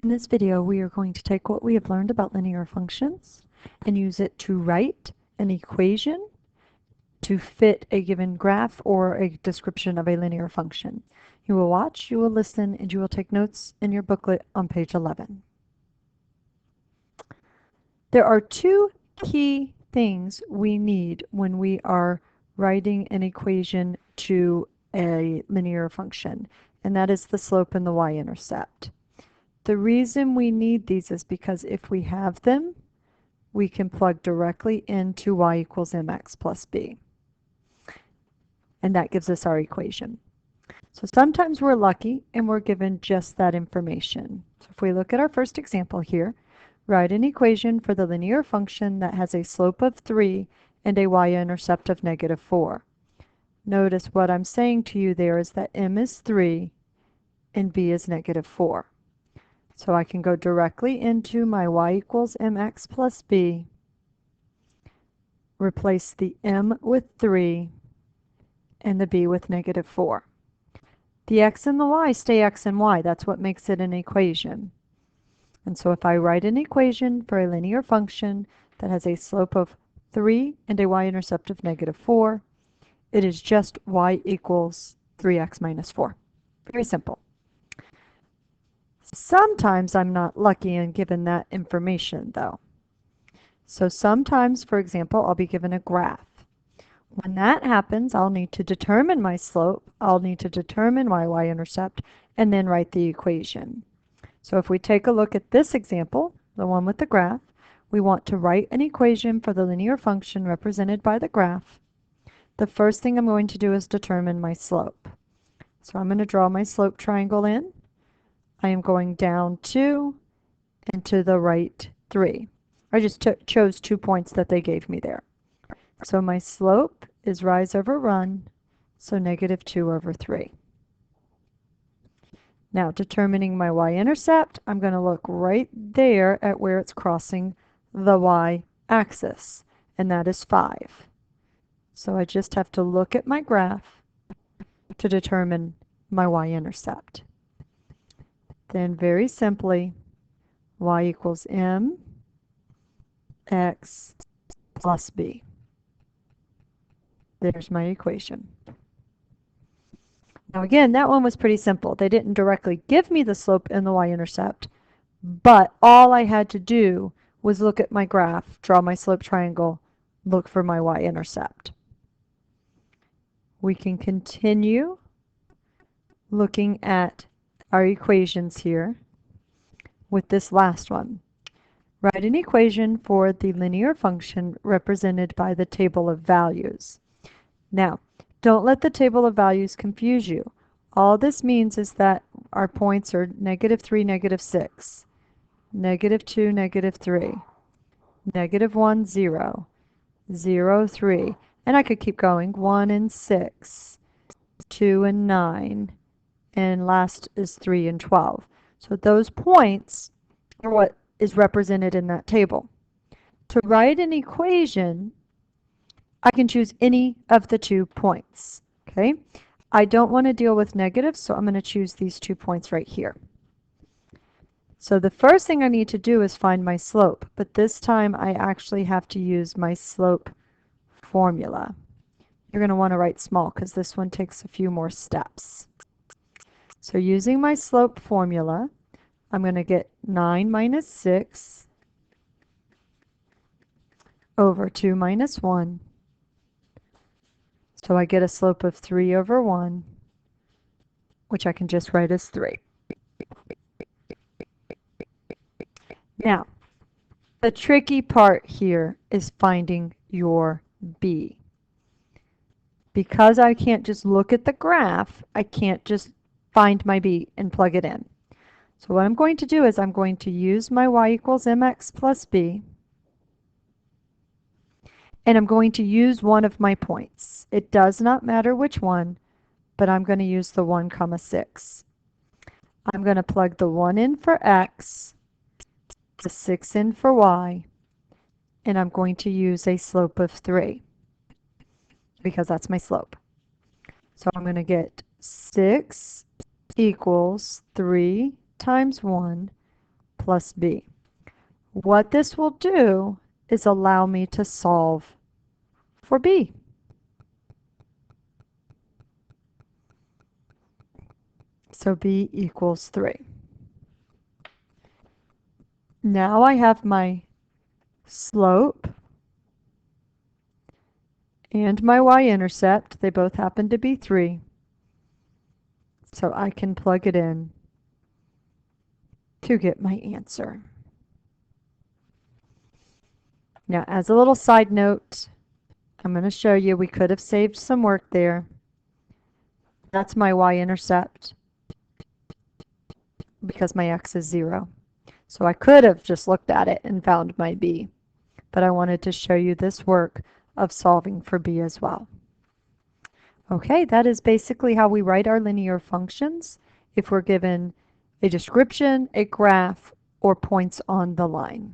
In this video, we are going to take what we have learned about linear functions and use it to write an equation to fit a given graph or a description of a linear function. You will watch, you will listen, and you will take notes in your booklet on page 11. There are two key things we need when we are writing an equation to a linear function, and that is the slope and the y-intercept. The reason we need these is because if we have them, we can plug directly into y equals mx plus b. And that gives us our equation. So sometimes we're lucky and we're given just that information. So if we look at our first example here, write an equation for the linear function that has a slope of 3 and a y-intercept of -4. Notice what I'm saying to you there is that m is 3 and b is -4. So I can go directly into my y equals mx plus b, replace the m with 3 and the b with -4. The x and the y stay x and y. That's what makes it an equation. And so if I write an equation for a linear function that has a slope of 3 and a y-intercept of -4, it is just y equals 3x minus 4. Very simple. Sometimes I'm not lucky and given that information, though. So sometimes, for example, I'll be given a graph. When that happens, I'll need to determine my slope, I'll need to determine my y-intercept, and then write the equation. So if we take a look at this example, the one with the graph, we want to write an equation for the linear function represented by the graph. The first thing I'm going to do is determine my slope. So I'm going to draw my slope triangle in. I am going down 2 and to the right 3. I just chose 2 points that they gave me there. So my slope is rise over run, so -2 over 3. Now determining my y-intercept, I'm going to look right there at where it's crossing the y-axis, and that is 5. So I just have to look at my graph to determine my y-intercept. Then very simply, y equals m x plus b. There's my equation. Now again, that one was pretty simple. They didn't directly give me the slope and the y-intercept, but all I had to do was look at my graph, draw my slope triangle, look for my y-intercept. We can continue looking at our equations here with this last one. Write an equation for the linear function represented by the table of values. Now, don't let the table of values confuse you. All this means is that our points are -3, -6, -2, -3, -1, 0, 0, 3, and I could keep going, 1 and 6, 2 and 9, and last is 3 and 12. So those points are what is represented in that table. To write an equation, I can choose any of the 2 points, okay? I don't want to deal with negatives, so I'm going to choose these 2 points right here. So the first thing I need to do is find my slope, but this time I actually have to use my slope formula. You're going to want to write small because this one takes a few more steps. So using my slope formula, I'm going to get 9 minus 6 over 2 minus 1. So I get a slope of 3 over 1, which I can just write as 3. Now, the tricky part here is finding your b. Because I can't just look at the graph, I can't just find my b and plug it in. So what I'm going to do is I'm going to use my y equals mx plus b, and I'm going to use one of my points. It does not matter which one, but I'm going to use the 1, 6. I'm going to plug the 1 in for x, the 6 in for y, and I'm going to use a slope of 3 because that's my slope. So I'm going to get 6 equals 3 times 1 plus b. What this will do is allow me to solve for b. So b equals 3. Now I have my slope and my y-intercept. They both happen to be 3. So I can plug it in to get my answer. Now, as a little side note, I'm going to show you we could have saved some work there. That's my y-intercept because my x is 0. So I could have just looked at it and found my b, but I wanted to show you this work of solving for b as well. Okay, that is basically how we write our linear functions if we're given a description, a graph, or points on the line.